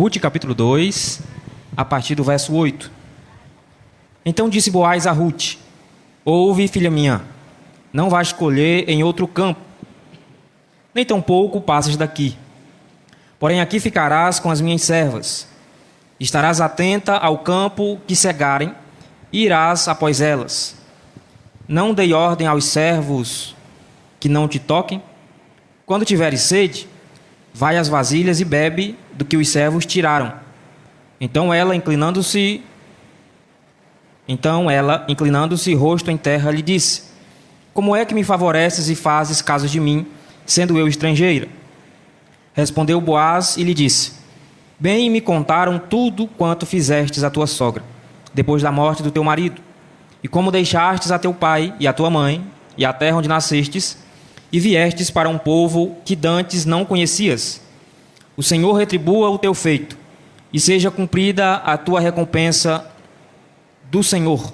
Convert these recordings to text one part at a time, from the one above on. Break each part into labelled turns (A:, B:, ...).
A: Rute capítulo 2, a partir do verso 8. Então disse Boaz a Rute: ouve, filha minha, não vais colher em outro campo, nem tampouco passas daqui. Porém aqui ficarás com as minhas servas. Estarás atenta ao campo que cegarem, e irás após elas. Não dei ordem aos servos que não te toquem? Quando tiveres sede, vai às vasilhas e bebe do que os servos tiraram. Então ela, inclinando-se, rosto em terra, lhe disse: como é que me favoreces e fazes caso de mim, sendo eu estrangeira? Respondeu Boaz e lhe disse: bem me contaram tudo quanto fizestes à tua sogra, depois da morte do teu marido, e como deixastes a teu pai e a tua mãe, e a terra onde nascestes, e viestes para um povo que dantes não conhecias. O Senhor retribua o teu feito, e seja cumprida a tua recompensa do Senhor,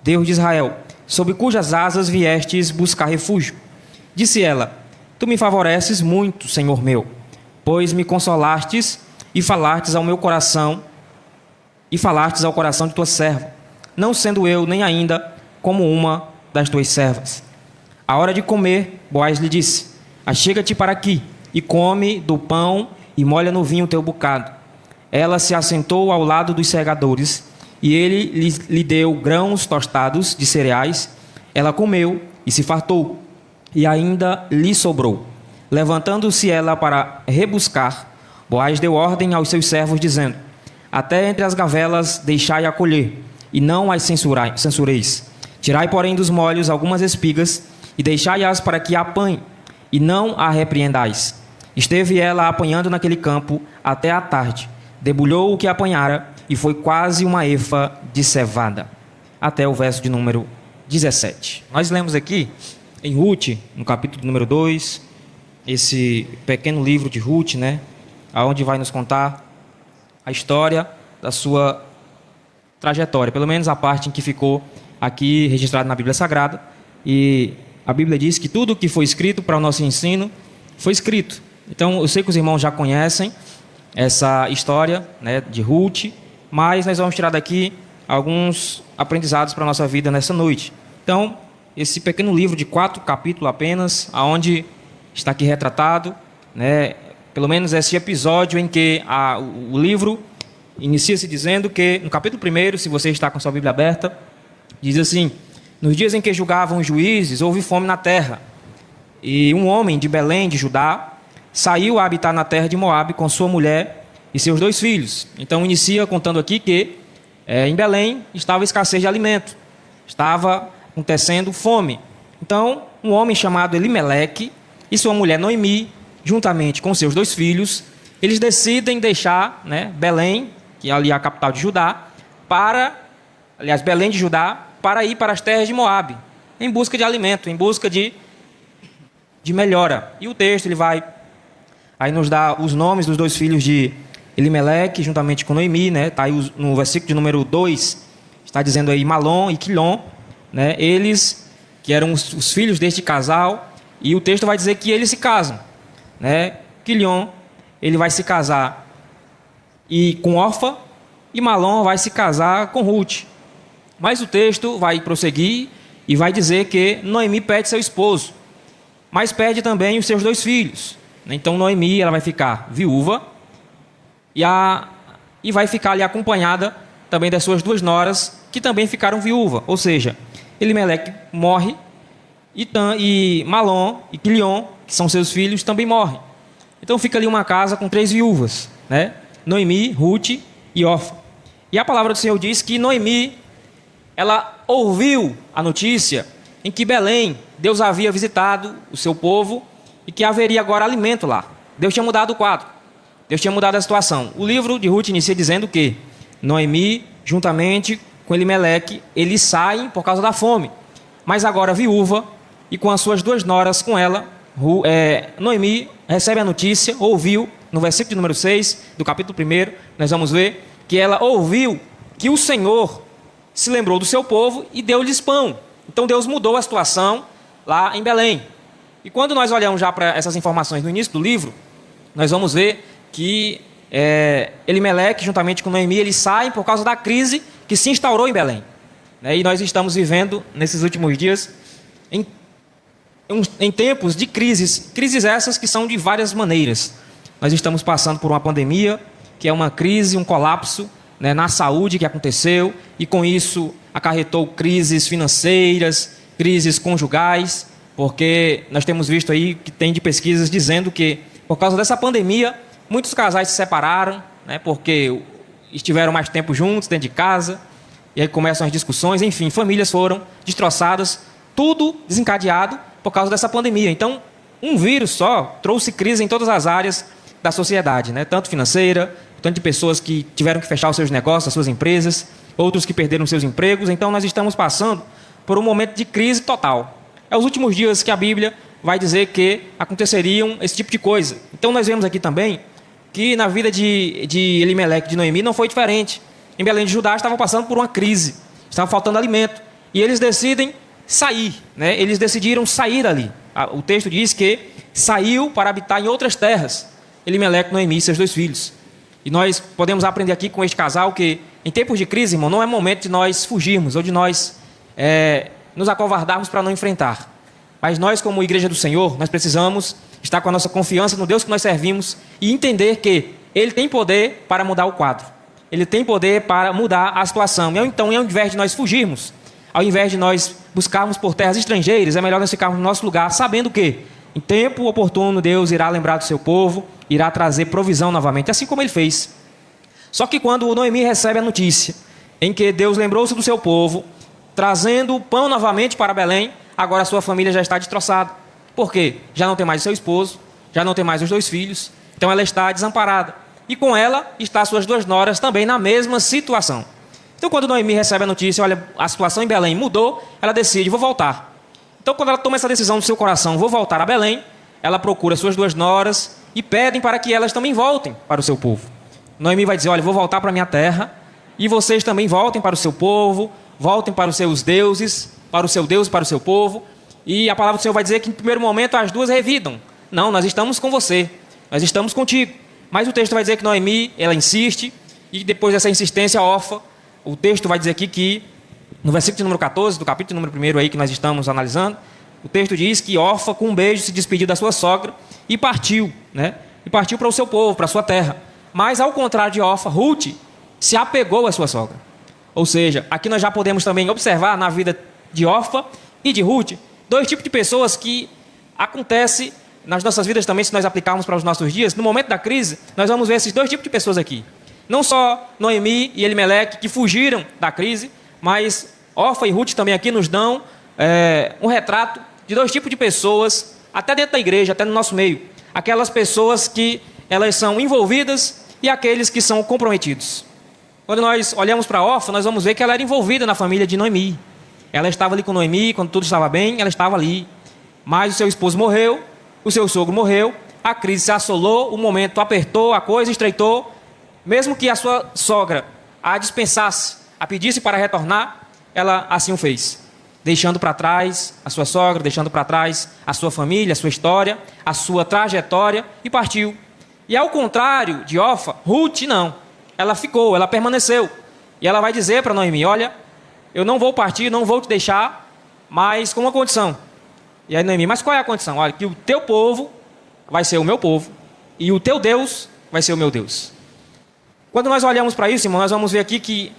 A: Deus de Israel, sob cujas asas viestes buscar refúgio. Disse ela: tu me favoreces muito, Senhor meu, pois me consolastes e falastes ao meu coração, e falastes ao coração de tua serva, não sendo eu nem ainda como uma das tuas servas. À hora de comer, Boaz lhe disse: achega-te para aqui, e come do pão, e molha no vinho o teu bocado. Ela se assentou ao lado dos segadores, e ele lhe deu grãos tostados de cereais. Ela comeu e se fartou, e ainda lhe sobrou. Levantando-se ela para rebuscar, Boaz deu ordem aos seus servos, dizendo: até entre as gavelas deixai-a colher, e não as censureis. Tirai, porém, dos molhos algumas espigas, e deixai-as para que a apanhe, e não a repreendais. Esteve ela apanhando naquele campo até a tarde, debulhou o que apanhara, e foi quase uma efa de cevada. Até o verso de número 17. Nós lemos aqui, em Rute, no capítulo número 2, esse pequeno livro de Rute, onde vai nos contar a história da sua trajetória, pelo menos a parte em que ficou aqui registrado na Bíblia Sagrada. E a Bíblia diz que tudo o que foi escrito para o nosso ensino foi escrito. Então, eu sei que os irmãos já conhecem essa história, de Rute, mas nós vamos tirar daqui alguns aprendizados para a nossa vida nessa noite. Então, esse pequeno livro de 4 capítulos apenas, onde está aqui retratado, pelo menos esse episódio em que o livro inicia-se dizendo que, no capítulo 1, se você está com sua Bíblia aberta, diz assim: nos dias em que julgavam os juízes, houve fome na terra. E um homem de Belém, de Judá, saiu a habitar na terra de Moabe com sua mulher e seus 2 filhos. Então inicia contando aqui que em Belém estava escassez de alimento, estava acontecendo fome. Então um homem chamado Elimeleque e sua mulher Noemi, juntamente com seus 2 filhos, eles decidem deixar Belém, que é ali a capital de Judá, Belém de Judá, para ir para as terras de Moabe, em busca de alimento, em busca de melhora. E o texto ele vai aí nos dar os nomes dos 2 filhos de Elimeleque, juntamente com Noemi, está aí no versículo de número 2, está dizendo aí Malom e Quilom, eles que eram os filhos deste casal, e o texto vai dizer que eles se casam, Quilom, ele vai se casar com Orfa, e Malom vai se casar com Rute. Mas o texto vai prosseguir e vai dizer que Noemi perde seu esposo, mas perde também os seus 2 filhos. Então Noemi ela vai ficar viúva e vai ficar ali acompanhada também das suas 2 noras, que também ficaram viúvas. Ou seja, Elimeleque morre e Malom e Quilion, que são seus filhos, também morrem. Então fica ali uma casa com 3 viúvas, Noemi, Rute e Orfa. E a palavra do Senhor diz que Noemi ela ouviu a notícia em que Belém, Deus havia visitado o seu povo e que haveria agora alimento lá. Deus tinha mudado o quadro. Deus tinha mudado a situação. O livro de Rute inicia dizendo que Noemi, juntamente com Elimeleque, eles saem por causa da fome. Mas agora viúva e com as suas 2 noras com ela, Noemi recebe a notícia, ouviu, no versículo número 6 do capítulo 1, nós vamos ver que ela ouviu que o Senhor se lembrou do seu povo e deu-lhes pão. Então Deus mudou a situação lá em Belém. E quando nós olhamos já para essas informações no início do livro, nós vamos ver que Elimeleque, juntamente com Noemi, eles saem por causa da crise que se instaurou em Belém. E nós estamos vivendo, nesses últimos dias, em tempos de crises essas que são de várias maneiras. Nós estamos passando por uma pandemia, que é uma crise, um colapso, na saúde que aconteceu, e com isso acarretou crises financeiras, crises conjugais, porque nós temos visto aí que tem de pesquisas dizendo que, por causa dessa pandemia, muitos casais se separaram, porque estiveram mais tempo juntos, dentro de casa, e aí começam as discussões, enfim, famílias foram destroçadas, tudo desencadeado por causa dessa pandemia. Então, um vírus só trouxe crise em todas as áreas da sociedade, tanto financeira, tanto de pessoas que tiveram que fechar os seus negócios, as suas empresas, outros que perderam seus empregos. Então, nós estamos passando por um momento de crise total. É os últimos dias que a Bíblia vai dizer que aconteceriam esse tipo de coisa. Então, nós vemos aqui também que na vida de Elimeleque e de Noemi não foi diferente. Em Belém de Judá estavam passando por uma crise, estava faltando alimento, e eles decidem sair, eles decidiram sair dali. O texto diz que saiu para habitar em outras terras, Elimeleque, Noemi e seus 2 filhos. E nós podemos aprender aqui com este casal que, em tempos de crise, irmão, não é momento de nós fugirmos ou de nós nos acovardarmos para não enfrentar. Mas nós, como igreja do Senhor, nós precisamos estar com a nossa confiança no Deus que nós servimos e entender que Ele tem poder para mudar o quadro. Ele tem poder para mudar a situação. Então, ao invés de nós fugirmos, ao invés de nós buscarmos por terras estrangeiras, é melhor nós ficarmos no nosso lugar, sabendo que, em tempo oportuno, Deus irá lembrar do seu povo, irá trazer provisão novamente, assim como Ele fez. Só que quando Noemi recebe a notícia em que Deus lembrou-se do seu povo, trazendo o pão novamente para Belém, agora a sua família já está destroçada. Por quê? Já não tem mais o seu esposo, já não tem mais os 2 filhos, então ela está desamparada. E com ela está suas 2 noras também na mesma situação. Então, quando Noemi recebe a notícia, olha, a situação em Belém mudou, ela decide, vou voltar. Então, quando ela toma essa decisão no seu coração, vou voltar a Belém, ela procura suas 2 noras e pedem para que elas também voltem para o seu povo. Noemi vai dizer, olha, vou voltar para a minha terra, e vocês também voltem para o seu povo, voltem para os seus deuses, para o seu Deus e para o seu povo. E a palavra do Senhor vai dizer que, em primeiro momento, as 2 revidam. Não, nós estamos com você, nós estamos contigo. Mas o texto vai dizer que Noemi, ela insiste, e depois dessa insistência, Orfa, o texto vai dizer aqui que, no versículo número 14, do capítulo número 1 aí que nós estamos analisando, o texto diz que Orfa, com um beijo, se despediu da sua sogra e partiu, E partiu para o seu povo, para a sua terra. Mas, ao contrário de Orfa, Ruth se apegou à sua sogra. Ou seja, aqui nós já podemos também observar na vida de Orfa e de Ruth, 2 tipos de pessoas que acontecem nas nossas vidas também, se nós aplicarmos para os nossos dias. No momento da crise, nós vamos ver esses 2 tipos de pessoas aqui. Não só Noemi e Elimeleque, que fugiram da crise, mas Orfa e Ruth também aqui nos dão um retrato de 2 tipos de pessoas, até dentro da igreja, até no nosso meio. Aquelas pessoas que elas são envolvidas e aqueles que são comprometidos. Quando nós olhamos para Orfa, nós vamos ver que ela era envolvida na família de Noemi. Ela estava ali com Noemi, quando tudo estava bem, ela estava ali. Mas o seu esposo morreu, o seu sogro morreu, a crise se assolou, o momento apertou, a coisa estreitou. Mesmo que a sua sogra a dispensasse, a pedisse para retornar, ela assim o fez. Deixando para trás a sua sogra, deixando para trás a sua família, a sua história, a sua trajetória, e partiu. E ao contrário de Orfa, Ruth não. Ela ficou, ela permaneceu. E ela vai dizer para Noemi, olha, eu não vou partir, não vou te deixar, mas com uma condição. E aí Noemi, mas qual é a condição? Olha, que o teu povo vai ser o meu povo, e o teu Deus vai ser o meu Deus. Quando nós olhamos para isso, irmão, nós vamos ver aqui que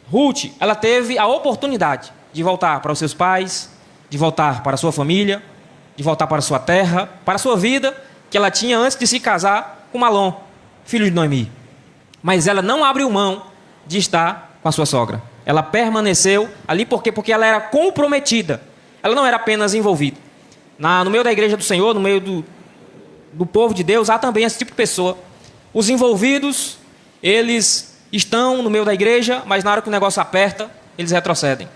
A: Ruth, ela teve a oportunidade de voltar para os seus pais, de voltar para a sua família, de voltar para a sua terra, para a sua vida, que ela tinha antes de se casar com Malom, filho de Noemi. Mas ela não abriu mão de estar com a sua sogra. Ela permaneceu ali porque ela era comprometida. Ela não era apenas envolvida. No meio da igreja do Senhor, no meio do povo de Deus, há também esse tipo de pessoa. Os envolvidos, eles estão no meio da igreja, mas na hora que o negócio aperta, eles retrocedem.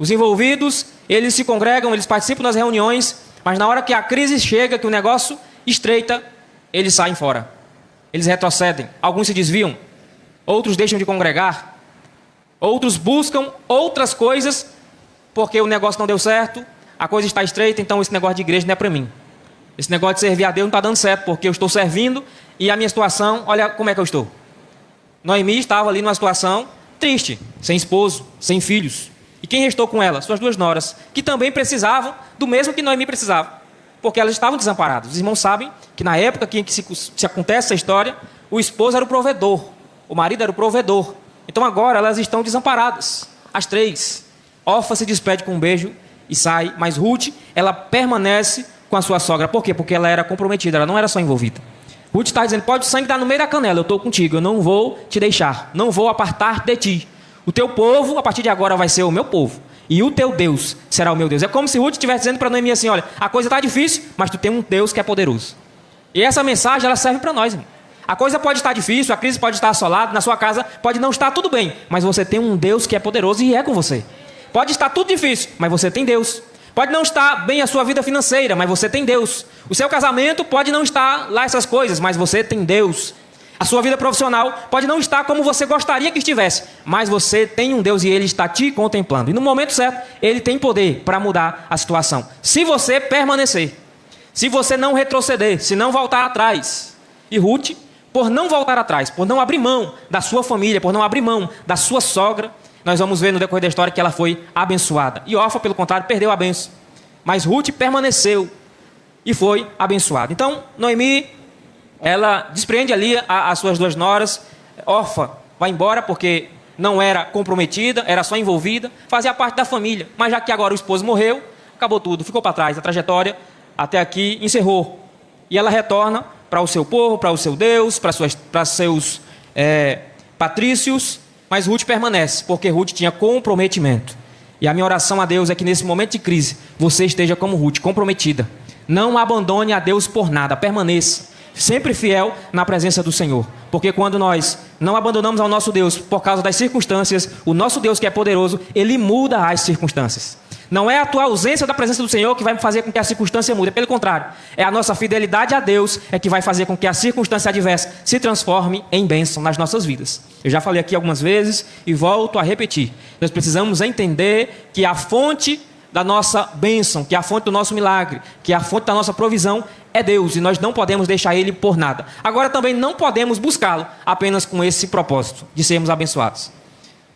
A: Os envolvidos, eles se congregam, eles participam das reuniões, mas na hora que a crise chega, que o negócio estreita, eles saem fora. Eles retrocedem. Alguns se desviam, outros deixam de congregar, outros buscam outras coisas, porque o negócio não deu certo, a coisa está estreita, então esse negócio de igreja não é para mim. Esse negócio de servir a Deus não está dando certo, porque eu estou servindo e a minha situação, olha como é que eu estou. Noemi estava ali numa situação triste, sem esposo, sem filhos. E quem restou com ela? Suas duas noras, que também precisavam do mesmo que Noemi precisava, porque elas estavam desamparadas. Os irmãos sabem que na época em que se acontece essa história, o esposo era o provedor, o marido era o provedor. Então agora elas estão desamparadas, as três. Orfa se despede com um beijo e sai, mas Ruth, ela permanece com a sua sogra. Por quê? Porque ela era comprometida, ela não era só envolvida. Ruth está dizendo, pode o sangue dar no meio da canela, eu estou contigo, eu não vou te deixar, não vou apartar de ti. O teu povo, a partir de agora, vai ser o meu povo. E o teu Deus será o meu Deus. É como se Ruth estivesse dizendo para Noemi assim, olha, a coisa está difícil, mas tu tem um Deus que é poderoso. E essa mensagem, ela serve para nós, irmão. A coisa pode estar difícil, a crise pode estar assolada, na sua casa pode não estar tudo bem, mas você tem um Deus que é poderoso e é com você. Pode estar tudo difícil, mas você tem Deus. Pode não estar bem a sua vida financeira, mas você tem Deus. O seu casamento pode não estar lá essas coisas, mas você tem Deus. A sua vida profissional pode não estar como você gostaria que estivesse, mas você tem um Deus e Ele está te contemplando. E no momento certo, Ele tem poder para mudar a situação. Se você permanecer, se você não retroceder, se não voltar atrás. E Ruth, por não voltar atrás, por não abrir mão da sua família, por não abrir mão da sua sogra, nós vamos ver no decorrer da história que ela foi abençoada. E Orfa, pelo contrário, perdeu a bênção. Mas Ruth permaneceu e foi abençoada. Então, Noemi, ela despreende ali as suas duas noras. Orfa vai embora porque não era comprometida, era só envolvida, fazia parte da família. Mas já que agora o esposo morreu, acabou tudo, ficou para trás. A trajetória até aqui encerrou. E ela retorna para o seu povo, para o seu Deus, para seus patrícios. Mas Ruth permanece, porque Ruth tinha comprometimento. E a minha oração a Deus é que nesse momento de crise, você esteja como Ruth, comprometida. Não abandone a Deus por nada, permaneça. Sempre fiel na presença do Senhor. Porque quando nós não abandonamos ao nosso Deus por causa das circunstâncias, o nosso Deus que é poderoso, Ele muda as circunstâncias. Não é a tua ausência da presença do Senhor que vai fazer com que a circunstância mude. Pelo contrário, é a nossa fidelidade a Deus é que vai fazer com que a circunstância adversa se transforme em bênção nas nossas vidas. Eu já falei aqui algumas vezes e volto a repetir. Nós precisamos entender que a fonte da nossa bênção, que a fonte do nosso milagre, que a fonte da nossa provisão é Deus, e nós não podemos deixar Ele por nada. Agora também não podemos buscá-lo apenas com esse propósito de sermos abençoados.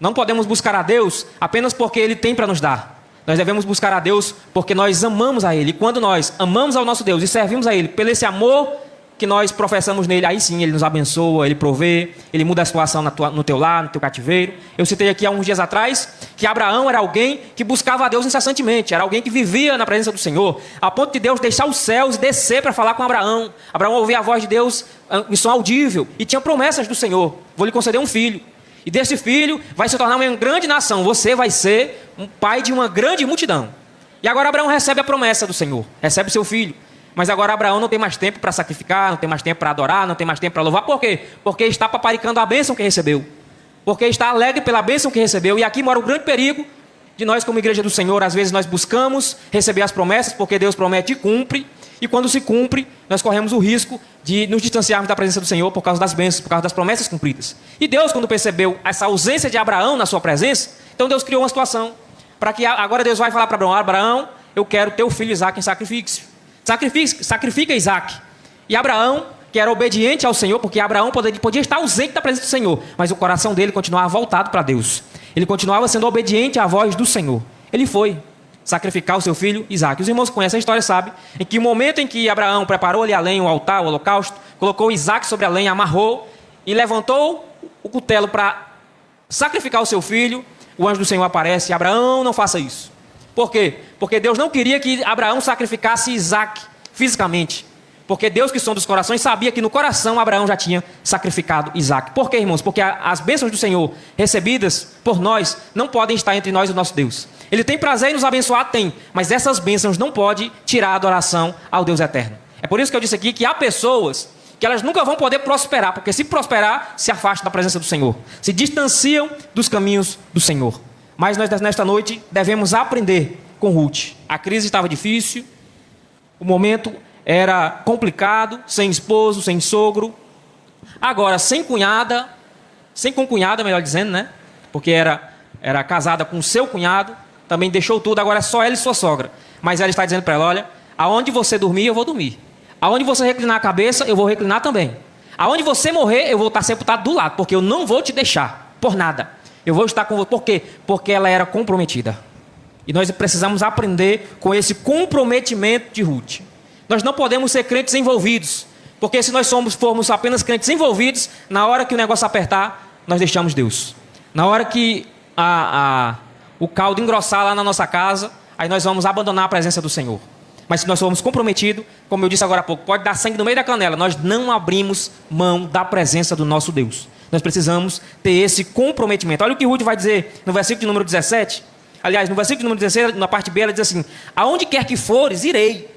A: Não podemos buscar a Deus apenas porque Ele tem para nos dar. Nós devemos buscar a Deus porque nós amamos a Ele. E quando nós amamos ao nosso Deus e servimos a Ele, pelo esse amor que nós professamos nele, aí sim Ele nos abençoa, Ele provê, Ele muda a situação no teu lar, no teu cativeiro. Eu citei aqui há uns dias atrás que Abraão era alguém que buscava a Deus incessantemente, era alguém que vivia na presença do Senhor, a ponto de Deus deixar os céus e descer para falar com Abraão. Abraão ouvia a voz de Deus em som audível e tinha promessas do Senhor: vou lhe conceder um filho, e desse filho vai se tornar uma grande nação, você vai ser um pai de uma grande multidão. E agora Abraão recebe a promessa do Senhor, recebe seu filho. Mas agora Abraão não tem mais tempo para sacrificar, não tem mais tempo para adorar, não tem mais tempo para louvar. Por quê? Porque está paparicando a bênção que recebeu. Porque está alegre pela bênção que recebeu. E aqui mora o grande perigo de nós como igreja do Senhor. Às vezes nós buscamos receber as promessas, porque Deus promete e cumpre. E quando se cumpre, nós corremos o risco de nos distanciarmos da presença do Senhor por causa das bênçãos, por causa das promessas cumpridas. E Deus, quando percebeu essa ausência de Abraão na sua presença, então Deus criou uma situação para que agora Deus vai falar para Abraão: Abraão, eu quero teu filho Isaque em sacrifício. Sacrifica Isaque. E Abraão, que era obediente ao Senhor, porque Abraão podia estar ausente da presença do Senhor, mas o coração dele continuava voltado para Deus. Ele continuava sendo obediente à voz do Senhor. Ele foi sacrificar o seu filho Isaque. Os irmãos que conhecem a história sabem em que o momento em que Abraão preparou ali a lenha, o altar, o holocausto, colocou Isaque sobre a lenha, amarrou e levantou o cutelo para sacrificar o seu filho, o anjo do Senhor aparece: Abraão, não faça isso. Por quê? Porque Deus não queria que Abraão sacrificasse Isaque fisicamente. Porque Deus, que sonda os corações, sabia que no coração Abraão já tinha sacrificado Isaque. Por quê, irmãos? Porque as bênçãos do Senhor recebidas por nós não podem estar entre nós e o nosso Deus. Ele tem prazer em nos abençoar? Tem. Mas essas bênçãos não podem tirar a adoração ao Deus eterno. É por isso que eu disse aqui que há pessoas que elas nunca vão poder prosperar, porque se prosperar, se afastam da presença do Senhor, se distanciam dos caminhos do Senhor. Mas nós, nesta noite, devemos aprender com Ruth. A crise estava difícil, o momento era complicado, sem esposo, sem sogro. Agora, sem concunhada, melhor dizendo, né? Porque era casada com seu cunhado, também deixou tudo, agora é só ela e sua sogra. Mas ela está dizendo para ela: olha, aonde você dormir, eu vou dormir. Aonde você reclinar a cabeça, eu vou reclinar também. Aonde você morrer, eu vou estar sepultado do lado, porque eu não vou te deixar, por nada. Eu vou estar com você. Por quê? Porque ela era comprometida. E nós precisamos aprender com esse comprometimento de Ruth. Nós não podemos ser crentes envolvidos, porque se nós formos apenas crentes envolvidos, na hora que o negócio apertar, nós deixamos Deus. Na hora que o caldo engrossar lá na nossa casa, aí nós vamos abandonar a presença do Senhor. Mas se nós formos comprometidos, como eu disse agora há pouco, pode dar sangue no meio da canela, nós não abrimos mão da presença do nosso Deus. Nós precisamos ter esse comprometimento. Olha o que Ruth vai dizer no versículo de número 17. Aliás, no versículo de número 16, na parte B, ela diz assim: aonde quer que fores, irei.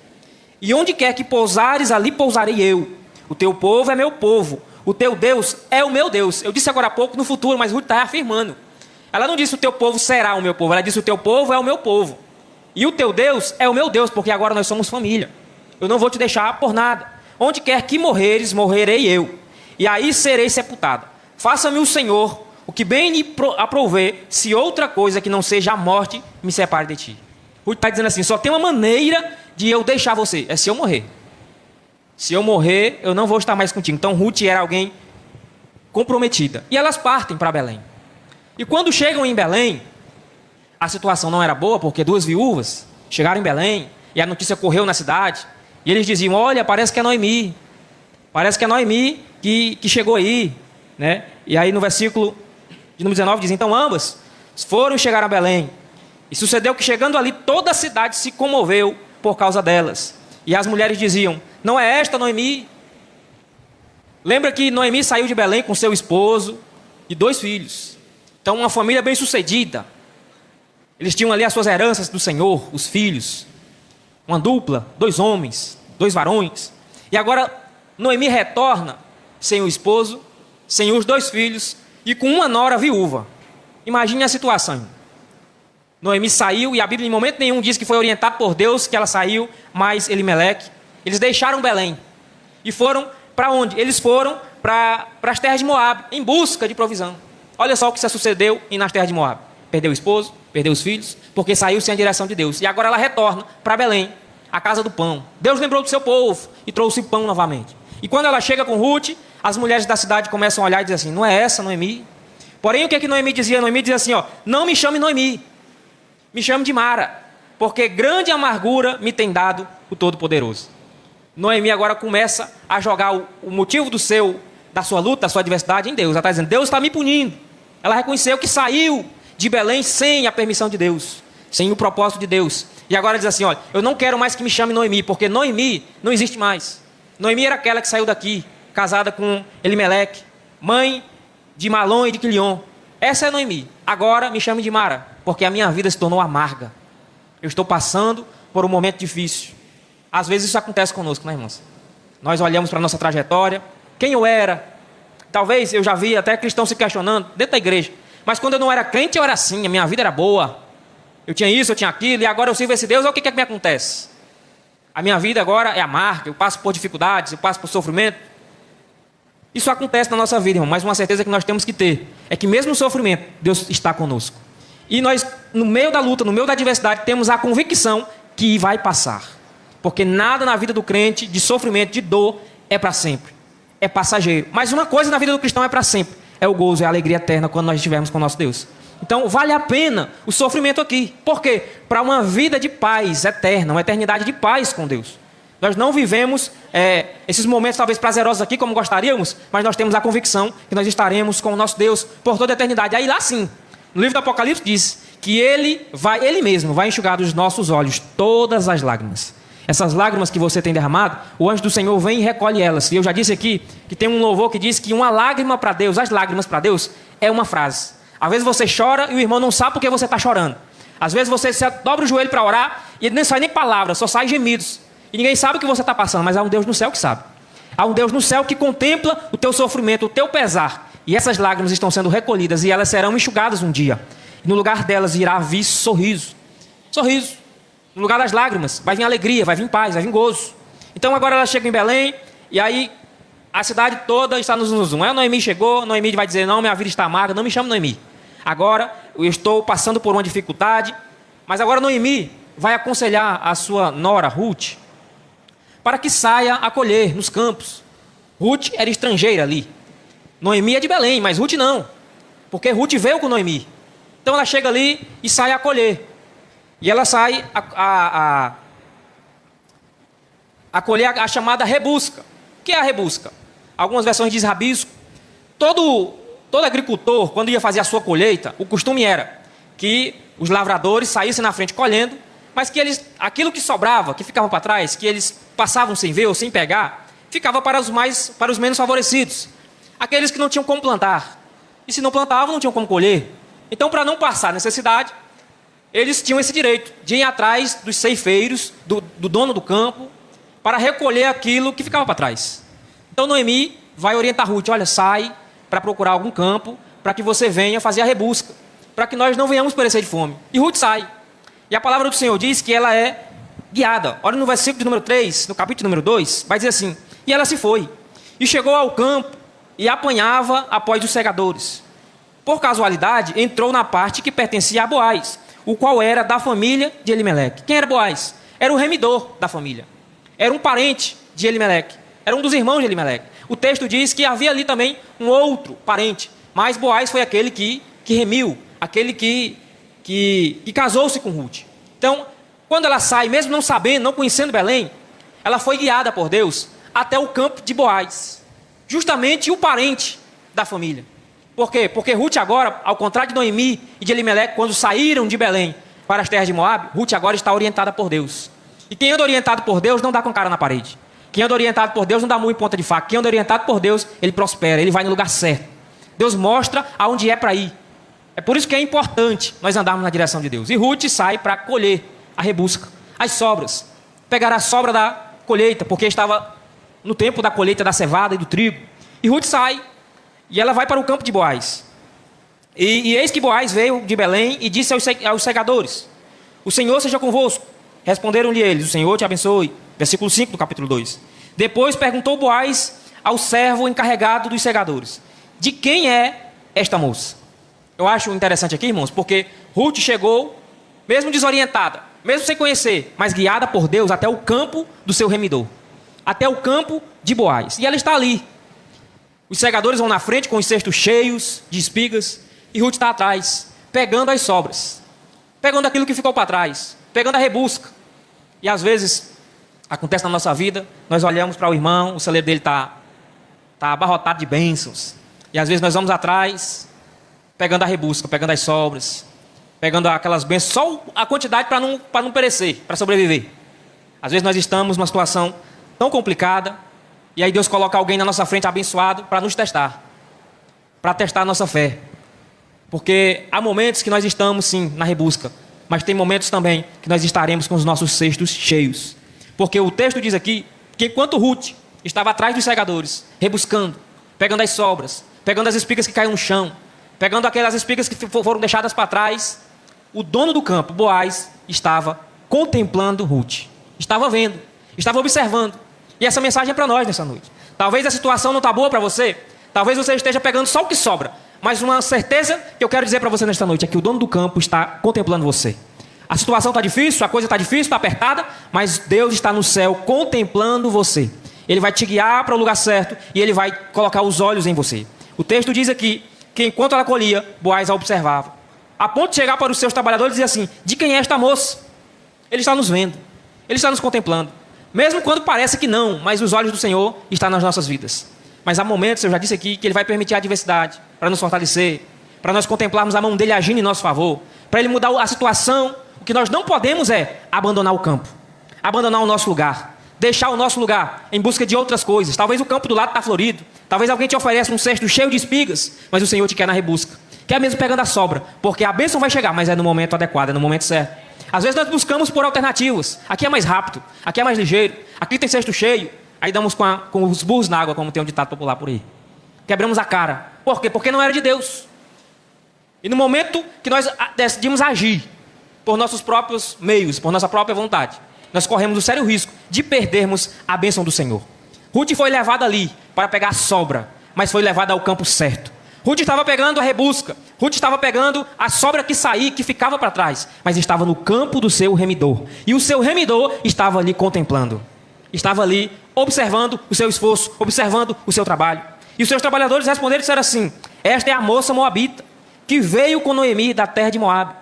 A: E onde quer que pousares, ali pousarei eu. O teu povo é meu povo. O teu Deus é o meu Deus. Eu disse agora há pouco no futuro, mas Ruth está afirmando. Ela não disse o teu povo será o meu povo. Ela disse o teu povo é o meu povo. E o teu Deus é o meu Deus, porque agora nós somos família. Eu não vou te deixar por nada. Onde quer que morreres, morrerei eu. E aí serei sepultada. Faça-me o Senhor o que bem lhe aprouver, se outra coisa que não seja a morte me separe de ti. Ruth está dizendo assim: só tem uma maneira de eu deixar você, é se eu morrer. Se eu morrer, eu não vou estar mais contigo. Então Ruth era alguém comprometida. E elas partem para Belém. E quando chegam em Belém, a situação não era boa, porque duas viúvas chegaram em Belém, e a notícia correu na cidade, e eles diziam: olha, parece que é Noemi. Parece que é Noemi que chegou aí, né? E aí no versículo de número 19 diz: então ambas foram e chegaram a Belém. E sucedeu que chegando ali, toda a cidade se comoveu por causa delas. E as mulheres diziam: não é esta Noemi? Lembra que Noemi saiu de Belém com seu esposo e 2 filhos. Então uma família bem sucedida. Eles tinham ali as suas heranças do Senhor, os filhos. Uma dupla, 2 homens, 2 varões. E agora Noemi retorna sem o esposo, sem os 2 filhos e com uma nora viúva. Imagine a situação. Noemi saiu, e a Bíblia em momento nenhum diz que foi orientado por Deus que ela saiu, mas Elimeleque. Eles deixaram Belém e foram para onde? Eles foram para as terras de Moabe, em busca de provisão. Olha só o que sucedeu nas terras de Moabe. Perdeu o esposo, perdeu os filhos, porque saiu sem a direção de Deus. E agora ela retorna para Belém, a casa do pão. Deus lembrou do seu povo e trouxe pão novamente. E quando ela chega com Ruth, as mulheres da cidade começam a olhar e dizem assim: não é essa Noemi? Porém, o que é que Noemi dizia? Noemi dizia assim: ó, não me chame Noemi, me chame de Mara, porque grande amargura me tem dado o Todo-Poderoso. Noemi agora começa a jogar o motivo da sua luta, da sua adversidade em Deus. Ela está dizendo: Deus está me punindo. Ela reconheceu que saiu de Belém sem a permissão de Deus, sem o propósito de Deus. E agora diz assim: olha, eu não quero mais que me chame Noemi, porque Noemi não existe mais. Noemi era aquela que saiu daqui, casada com Elimeleque, mãe de Malom e de Quilion. Essa é Noemi. Agora me chame de Mara, porque a minha vida se tornou amarga. Eu estou passando por um momento difícil. Às vezes isso acontece conosco, né, irmãos? Nós olhamos para a nossa trajetória, quem eu era. Talvez eu já vi até cristãos se questionando dentro da igreja: mas quando eu não era crente, eu era assim, a minha vida era boa. Eu tinha isso, eu tinha aquilo, e agora eu sirvo esse Deus, olha o que é que me acontece. A minha vida agora é amarga, eu passo por dificuldades, eu passo por sofrimento. Isso acontece na nossa vida, irmão, mas uma certeza que nós temos que ter é que mesmo no sofrimento, Deus está conosco. E nós, no meio da luta, no meio da adversidade, temos a convicção que vai passar. Porque nada na vida do crente, de sofrimento, de dor, é para sempre. É passageiro. Mas uma coisa na vida do cristão é para sempre: é o gozo, é a alegria eterna quando nós estivermos com o nosso Deus. Então vale a pena o sofrimento aqui. Por quê? Para uma vida de paz eterna, uma eternidade de paz com Deus. Nós não vivemos esses momentos talvez prazerosos aqui como gostaríamos, mas nós temos a convicção que nós estaremos com o nosso Deus por toda a eternidade. Aí lá sim, no livro do Apocalipse diz que Ele mesmo vai enxugar dos nossos olhos todas as lágrimas. Essas lágrimas que você tem derramado, o anjo do Senhor vem e recolhe elas. E eu já disse aqui que tem um louvor que diz que uma lágrima para Deus, as lágrimas para Deus, é uma frase. Às vezes você chora e o irmão não sabe porque você está chorando. Às vezes você dobra o joelho para orar e ele nem sai nem palavras, só sai gemidos. E ninguém sabe o que você está passando, mas há um Deus no céu que sabe. Há um Deus no céu que contempla o teu sofrimento, o teu pesar. E essas lágrimas estão sendo recolhidas e elas serão enxugadas um dia. E no lugar delas irá vir sorriso. Sorriso. No lugar das lágrimas vai vir alegria, vai vir paz, vai vir gozo. Então agora ela chega em Belém e aí a cidade toda está no zum. A Noemi chegou, Noemi vai dizer: não, minha vida está amarga, não me chame Noemi. Agora eu estou passando por uma dificuldade. Mas agora Noemi vai aconselhar a sua nora Ruth para que saia a colher nos campos. Ruth era estrangeira ali. Noemi é de Belém, mas Ruth não. Porque Ruth veio com Noemi. Então ela chega ali e sai a colher. E ela sai a colher a chamada rebusca. O que é a rebusca? Algumas versões dizem rabisco. Todo agricultor, quando ia fazer a sua colheita, o costume era que os lavradores saíssem na frente colhendo, mas que aquilo que sobrava, que ficava para trás, que eles passavam sem ver ou sem pegar, ficava para os menos favorecidos. Aqueles que não tinham como plantar. E se não plantavam, não tinham como colher. Então, para não passar necessidade, eles tinham esse direito de ir atrás dos ceifeiros, do dono do campo, para recolher aquilo que ficava para trás. Então, Noemi vai orientar Ruth: olha, sai para procurar algum campo, para que você venha fazer a rebusca, para que nós não venhamos perecer de fome. E Ruth sai. E a palavra do Senhor diz que ela é guiada. Olha no versículo de número 3, no capítulo número 2, vai dizer assim: e ela se foi, e chegou ao campo, e apanhava após os segadores. Por casualidade, entrou na parte que pertencia a Boaz, o qual era da família de Elimeleque. Quem era Boaz? Era o remidor da família. Era um parente de Elimeleque. Era um dos irmãos de Elimeleque. O texto diz que havia ali também um outro parente, mas Boaz foi aquele que remiu, aquele que casou-se com Ruth. Então, quando ela sai, mesmo não sabendo, não conhecendo Belém, ela foi guiada por Deus até o campo de Boaz, justamente o parente da família. Por quê? Porque Ruth agora, ao contrário de Noemi e de Elimeleque, quando saíram de Belém para as terras de Moabe, Ruth agora está orientada por Deus. E quem anda orientado por Deus não dá com cara na parede. Quem anda orientado por Deus não dá murro em ponta de faca. Quem anda orientado por Deus, ele prospera, ele vai no lugar certo. Deus mostra aonde é para ir. É por isso que é importante nós andarmos na direção de Deus. E Ruth sai para colher a rebusca, as sobras. Pegar a sobra da colheita, porque estava no tempo da colheita da cevada e do trigo. E Ruth sai, e ela vai para o campo de Boaz. E eis que Boaz veio de Belém e disse aos segadores: o Senhor seja convosco. Responderam-lhe eles: o Senhor te abençoe. Versículo 5 do capítulo 2. Depois perguntou Boaz ao servo encarregado dos segadores: de quem é esta moça? Eu acho interessante aqui, irmãos, porque Ruth chegou, mesmo desorientada, mesmo sem conhecer, mas guiada por Deus até o campo do seu remidor, até o campo de Boaz. E ela está ali. Os segadores vão na frente com os cestos cheios de espigas, e Ruth está atrás, pegando as sobras, pegando aquilo que ficou para trás, pegando a rebusca. E às vezes acontece na nossa vida, nós olhamos para o irmão, o celeiro dele está abarrotado de bênçãos, e às vezes nós vamos atrás, pegando a rebusca, pegando as sobras, pegando aquelas bênçãos, só a quantidade para não perecer, para sobreviver. Às vezes nós estamos numa situação tão complicada, e aí Deus coloca alguém na nossa frente abençoado para nos testar, para testar a nossa fé. Porque há momentos que nós estamos sim na rebusca, mas tem momentos também que nós estaremos com os nossos cestos cheios. Porque o texto diz aqui que enquanto Ruth estava atrás dos segadores, rebuscando, pegando as sobras, pegando as espigas que caíram no chão, pegando aquelas espigas que foram deixadas para trás, o dono do campo, Boaz, estava contemplando Ruth. Estava vendo, estava observando. E essa mensagem é para nós nessa noite. Talvez a situação não está boa para você, talvez você esteja pegando só o que sobra, mas uma certeza que eu quero dizer para você nesta noite é que o dono do campo está contemplando você. A situação está difícil, a coisa está difícil, está apertada, mas Deus está no céu contemplando você. Ele vai te guiar para o lugar certo e Ele vai colocar os olhos em você. O texto diz aqui que enquanto ela colhia, Boaz a observava, a ponto de chegar para os seus trabalhadores e dizer assim: de quem é esta moça? Ele está nos vendo, Ele está nos contemplando. Mesmo quando parece que não, mas os olhos do Senhor estão nas nossas vidas. Mas há momentos, eu já disse aqui, que Ele vai permitir a adversidade para nos fortalecer, para nós contemplarmos a mão dEle agindo em nosso favor, para Ele mudar a situação. O que nós não podemos é abandonar o campo, abandonar o nosso lugar, deixar o nosso lugar em busca de outras coisas. Talvez o campo do lado está florido, talvez alguém te ofereça um cesto cheio de espigas, mas o Senhor te quer na rebusca, quer mesmo pegando a sobra, porque a bênção vai chegar, mas é no momento adequado, é no momento certo. Às vezes nós buscamos por alternativas. Aqui é mais rápido, aqui é mais ligeiro, aqui tem cesto cheio, aí damos com os burros na água, como tem um ditado popular por aí. Quebramos a cara. Por quê? Porque não era de Deus. E no momento que nós decidimos agir por nossos próprios meios, por nossa própria vontade, nós corremos o sério risco de perdermos a bênção do Senhor. Ruth foi levada ali para pegar a sobra, mas foi levada ao campo certo. Ruth estava pegando a rebusca, Ruth estava pegando a sobra que saía, que ficava para trás, mas estava no campo do seu remidor. E o seu remidor estava ali contemplando. estava ali observando o seu esforço, observando o seu trabalho. E os seus trabalhadores responderam e disseram assim: esta é a moça moabita, que veio com Noemi da terra de Moabe.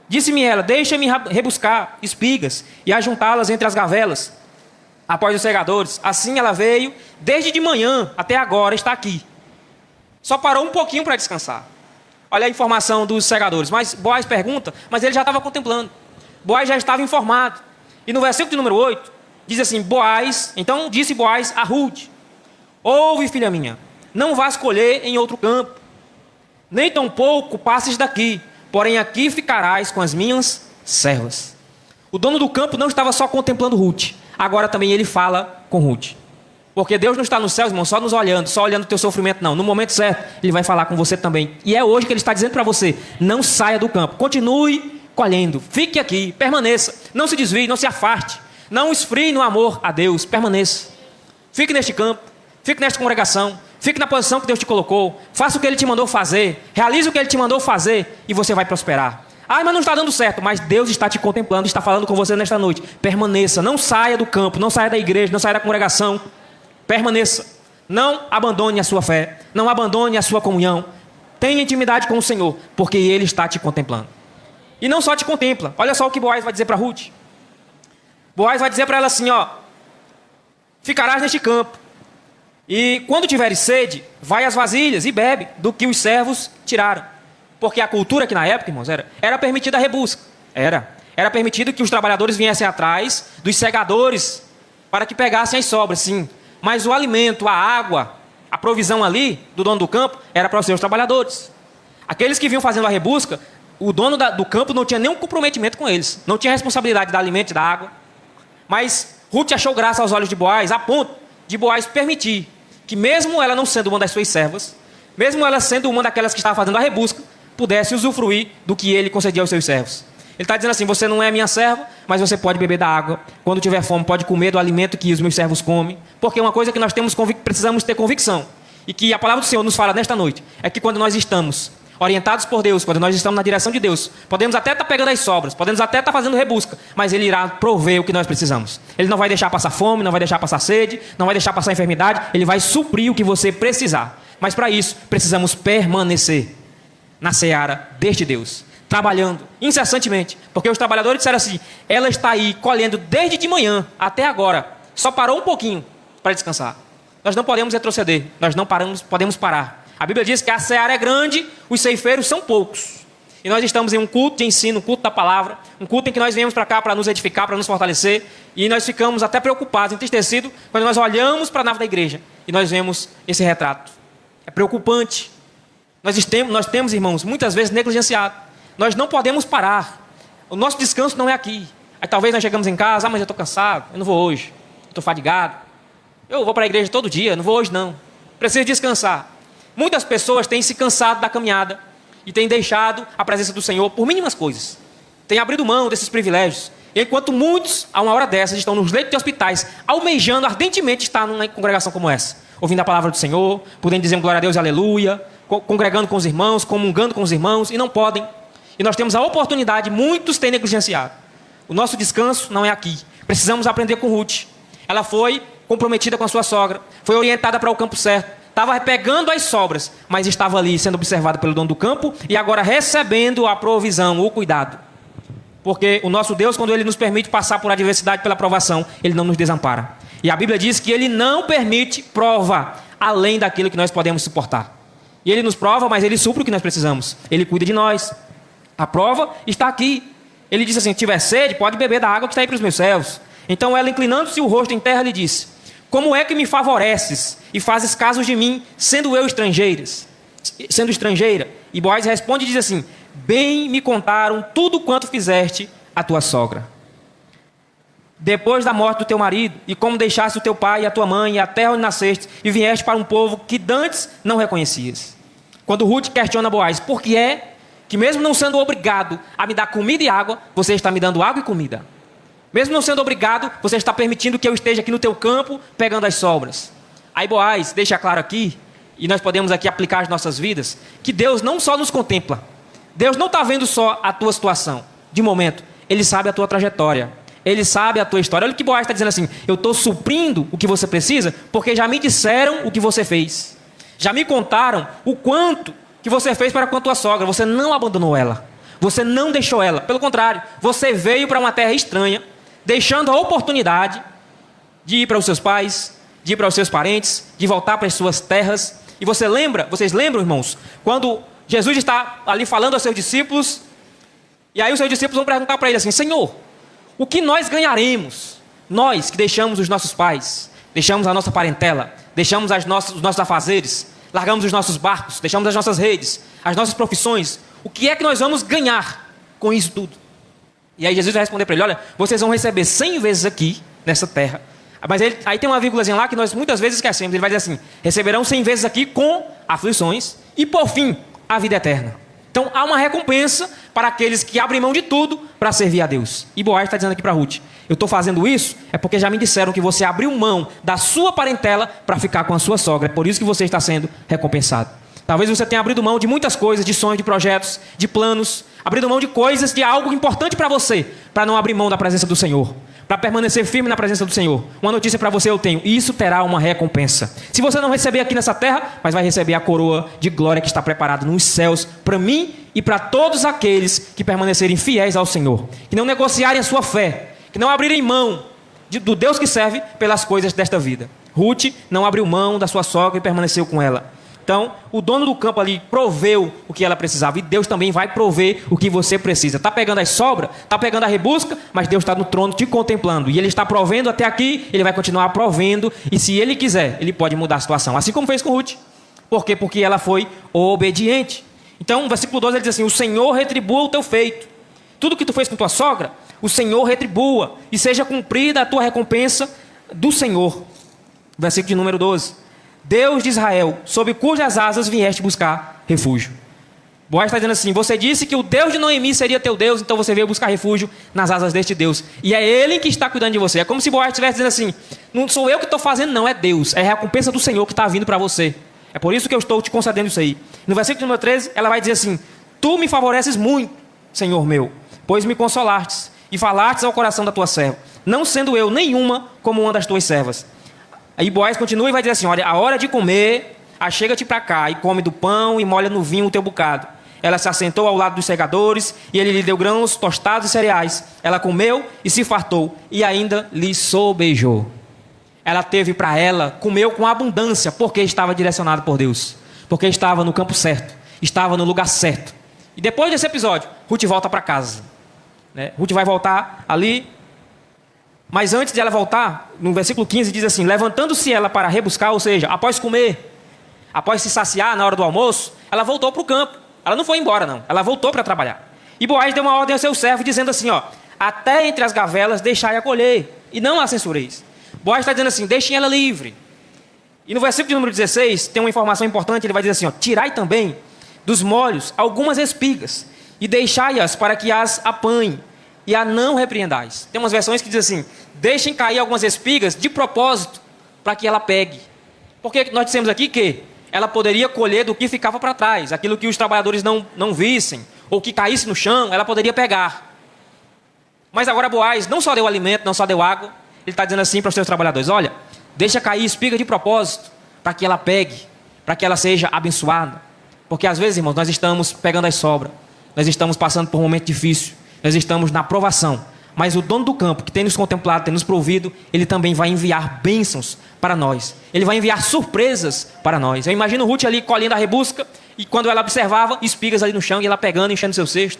A: Disse-me ela: deixa-me rebuscar espigas e ajuntá-las entre as gavelas, após os segadores. Assim ela veio, desde de manhã até agora está aqui. Só parou um pouquinho para descansar. Olha a informação dos segadores. Mas Boaz pergunta, mas ele já estava contemplando. Boaz já estava informado. E no versículo de número 8, diz assim: Boaz, então disse Boaz a Ruth: ouve, filha minha, não vás colher em outro campo, nem tampouco passes daqui, porém aqui ficarás com as minhas servas. O dono do campo não estava só contemplando Ruth, agora também ele fala com Ruth. Porque Deus não está nos céus, irmão, só nos olhando, só olhando o teu sofrimento, não. No momento certo, Ele vai falar com você também. E é hoje que Ele está dizendo para você: não saia do campo, continue colhendo, fique aqui, permaneça, não se desvie, não se afaste, não esfrie no amor a Deus, permaneça. Fique neste campo, fique nesta congregação, fique na posição que Deus te colocou, faça o que Ele te mandou fazer, realize o que Ele te mandou fazer e você vai prosperar. Ah, mas não está dando certo, mas Deus está te contemplando, está falando com você nesta noite. Permaneça, não saia do campo, não saia da igreja, não saia da congregação. Permaneça, não abandone a sua fé, não abandone a sua comunhão. Tenha intimidade com o Senhor, porque Ele está te contemplando. E não só te contempla, olha só o que Boaz vai dizer para Ruth. Boaz vai dizer para ela assim, ó: ficarás neste campo, e quando tiveres sede, vai às vasilhas e bebe do que os servos tiraram. Porque a cultura que na época, irmãos, era permitida a rebusca. Era permitido que os trabalhadores viessem atrás dos segadores para que pegassem as sobras, sim. Mas o alimento, a água, a provisão ali do dono do campo era para os seus trabalhadores. Aqueles que vinham fazendo a rebusca, o dono do campo não tinha nenhum comprometimento com eles. Não tinha responsabilidade da alimento e da água. Mas Ruth achou graça aos olhos de Boaz, a ponto de Boaz permitir que, mesmo ela não sendo uma das suas servas, mesmo ela sendo uma daquelas que estava fazendo a rebusca, pudesse usufruir do que ele concedia aos seus servos. Ele está dizendo assim: você não é minha serva, mas você pode beber da água. Quando tiver fome, pode comer do alimento que os meus servos comem. Porque uma coisa que nós precisamos ter convicção, e que a palavra do Senhor nos fala nesta noite, é que quando nós estamos orientados por Deus, quando nós estamos na direção de Deus, podemos até estar pegando as sobras, podemos até estar fazendo rebusca, mas Ele irá prover o que nós precisamos. Ele não vai deixar passar fome, não vai deixar passar sede, não vai deixar passar enfermidade. Ele vai suprir o que você precisar. Mas para isso, precisamos permanecer na seara deste Deus, trabalhando incessantemente, porque os trabalhadores disseram assim: ela está aí colhendo desde de manhã até agora, só parou um pouquinho para descansar. Nós não podemos retroceder, nós não podemos parar. A Bíblia diz que a seara é grande, os ceifeiros são poucos. E nós estamos em um culto de ensino, um culto da palavra, um culto em que nós viemos para cá para nos edificar, para nos fortalecer, e nós ficamos até preocupados, entristecidos, quando nós olhamos para a nave da igreja e nós vemos esse retrato. É preocupante. Nós temos, irmãos, muitas vezes negligenciado. Nós não podemos parar. O nosso descanso não é aqui. Aí talvez nós chegamos em casa: mas eu estou cansado, eu não vou hoje, estou fadigado. Eu vou para a igreja todo dia, não vou hoje não. Preciso descansar. Muitas pessoas têm se cansado da caminhada e têm deixado a presença do Senhor por mínimas coisas. Têm abrido mão desses privilégios. Enquanto muitos, a uma hora dessas, estão nos leitos de hospitais, almejando ardentemente estar numa congregação como essa, ouvindo a palavra do Senhor, podendo dizer glória a Deus e aleluia, congregando com os irmãos, comungando com os irmãos, e não podem. E nós temos a oportunidade, muitos têm negligenciado. O nosso descanso não é aqui. Precisamos aprender com Ruth. Ela foi comprometida com a sua sogra, foi orientada para o campo certo, estava pegando as sobras, mas estava ali sendo observada pelo dono do campo e agora recebendo a provisão, o cuidado. Porque o nosso Deus, quando Ele nos permite passar por adversidade, pela provação, Ele não nos desampara. E a Bíblia diz que Ele não permite prova além daquilo que nós podemos suportar. E Ele nos prova, mas Ele supre o que nós precisamos. Ele cuida de nós. A prova está aqui. Ele disse assim: se tiver sede, pode beber da água que está aí para os meus servos. Então ela, inclinando-se o rosto em terra, lhe disse: como é que me favoreces e fazes caso de mim, sendo estrangeira? E Boaz responde e diz assim: bem me contaram tudo quanto fizeste a tua sogra, depois da morte do teu marido, e como deixaste o teu pai e a tua mãe e a terra onde nasceste, e vieste para um povo que dantes não reconhecias. Quando Ruth questiona Boaz: por que é que, mesmo não sendo obrigado a me dar comida e água, você está me dando água e comida? Mesmo não sendo obrigado, você está permitindo que eu esteja aqui no teu campo pegando as sobras. Aí Boaz deixa claro aqui, e nós podemos aqui aplicar as nossas vidas, que Deus não só nos contempla. Deus não está vendo só a tua situação de momento. Ele sabe a tua trajetória. Ele sabe a tua história. Olha o que Boaz está dizendo assim: eu estou suprindo o que você precisa, porque já me disseram o que você fez. Já me contaram o quanto que você fez para com a tua sogra. Você não abandonou ela. Você não deixou ela. Pelo contrário, você veio para uma terra estranha, deixando a oportunidade de ir para os seus pais, de ir para os seus parentes, de voltar para as suas terras. E vocês lembram, irmãos, quando Jesus está ali falando aos seus discípulos, e aí os seus discípulos vão perguntar para ele assim: Senhor, o que nós ganharemos? Nós que deixamos os nossos pais, deixamos a nossa parentela, deixamos os nossos afazeres, largamos os nossos barcos, deixamos as nossas redes, as nossas profissões. O que é que nós vamos ganhar com isso tudo? E aí Jesus vai responder para ele: olha, vocês vão receber 100 vezes aqui, nessa terra. Mas aí tem uma vírgulazinha lá que nós muitas vezes esquecemos. Ele vai dizer assim: receberão 100 vezes aqui com aflições e por fim a vida eterna. Então há uma recompensa para aqueles que abrem mão de tudo para servir a Deus. E Boaz está dizendo aqui para Ruth: eu estou fazendo isso é porque já me disseram que você abriu mão da sua parentela para ficar com a sua sogra. É por isso que você está sendo recompensado. Talvez você tenha abrido mão de muitas coisas, de sonhos, de projetos, de planos, abrido mão de coisas, de algo importante para você, para não abrir mão da presença do Senhor, para permanecer firme na presença do Senhor. Uma notícia para você eu tenho: isso terá uma recompensa. Se você não receber aqui nessa terra, mas vai receber a coroa de glória que está preparada nos céus para mim e para todos aqueles que permanecerem fiéis ao Senhor, que não negociarem a sua fé, que não abrirem mão do Deus que serve pelas coisas desta vida. Ruth não abriu mão da sua sogra e permaneceu com ela. Então, o dono do campo ali proveu o que ela precisava. E Deus também vai prover o que você precisa. Está pegando as sobras, está pegando a rebusca, mas Deus está no trono te contemplando. E Ele está provendo até aqui, Ele vai continuar provendo. E se Ele quiser, Ele pode mudar a situação. Assim como fez com Ruth. Por quê? Porque ela foi obediente. Então, no versículo 12, ele diz assim: o Senhor retribua o teu feito. Tudo que tu fez com tua sogra, o Senhor retribua. E seja cumprida a tua recompensa do Senhor. Versículo de número 12. Deus de Israel, sob cujas asas vieste buscar refúgio. Boaz está dizendo assim: você disse que o Deus de Noemi seria teu Deus, então você veio buscar refúgio nas asas deste Deus. E é Ele que está cuidando de você. É como se Boaz estivesse dizendo assim: não sou eu que estou fazendo, não, é Deus. É a recompensa do Senhor que está vindo para você. É por isso que eu estou te concedendo isso aí. No versículo número 13, ela vai dizer assim: tu me favoreces muito, Senhor meu, pois me consolastes e falastes ao coração da tua serva, não sendo eu nenhuma como uma das tuas servas. Aí Boaz continua e vai dizer assim: olha, a hora de comer, achega-te para cá e come do pão e molha no vinho o teu bocado. Ela se assentou ao lado dos segadores e ele lhe deu grãos tostados e cereais. Ela comeu e se fartou e ainda lhe sobejou. Ela teve para ela, comeu com abundância, porque estava direcionado por Deus, porque estava no campo certo, estava no lugar certo. E depois desse episódio, Ruth volta para casa, né? Ruth vai voltar ali. Mas antes de ela voltar, no versículo 15 diz assim: levantando-se ela para rebuscar, ou seja, após comer, após se saciar na hora do almoço, ela voltou para o campo. Ela não foi embora, não. Ela voltou para trabalhar. E Boaz deu uma ordem ao seu servo, dizendo assim: ó, até entre as gavelas deixai-a colher, e não a censureis. Boaz está dizendo assim: deixem ela livre. E no versículo de número 16, tem uma informação importante. Ele vai dizer assim: ó, tirai também dos molhos algumas espigas, e deixai-as para que as apanhe, e a não repreendais. Tem umas versões que dizem assim: deixem cair algumas espigas de propósito para que ela pegue. Porque nós dissemos aqui que ela poderia colher do que ficava para trás, aquilo que os trabalhadores não vissem, ou que caísse no chão, ela poderia pegar. Mas agora Boaz não só deu alimento, não só deu água, ele está dizendo assim para os seus trabalhadores: olha, deixa cair espiga de propósito para que ela pegue, para que ela seja abençoada. Porque às vezes, irmãos, nós estamos pegando as sobras, nós estamos passando por um momento difícil, nós estamos na provação, mas o dono do campo, que tem nos contemplado, tem nos provido, ele também vai enviar bênçãos para nós. Ele vai enviar surpresas para nós. Eu imagino Ruth ali colhendo a rebusca, e quando ela observava, espigas ali no chão, e ela pegando, enchendo seu cesto.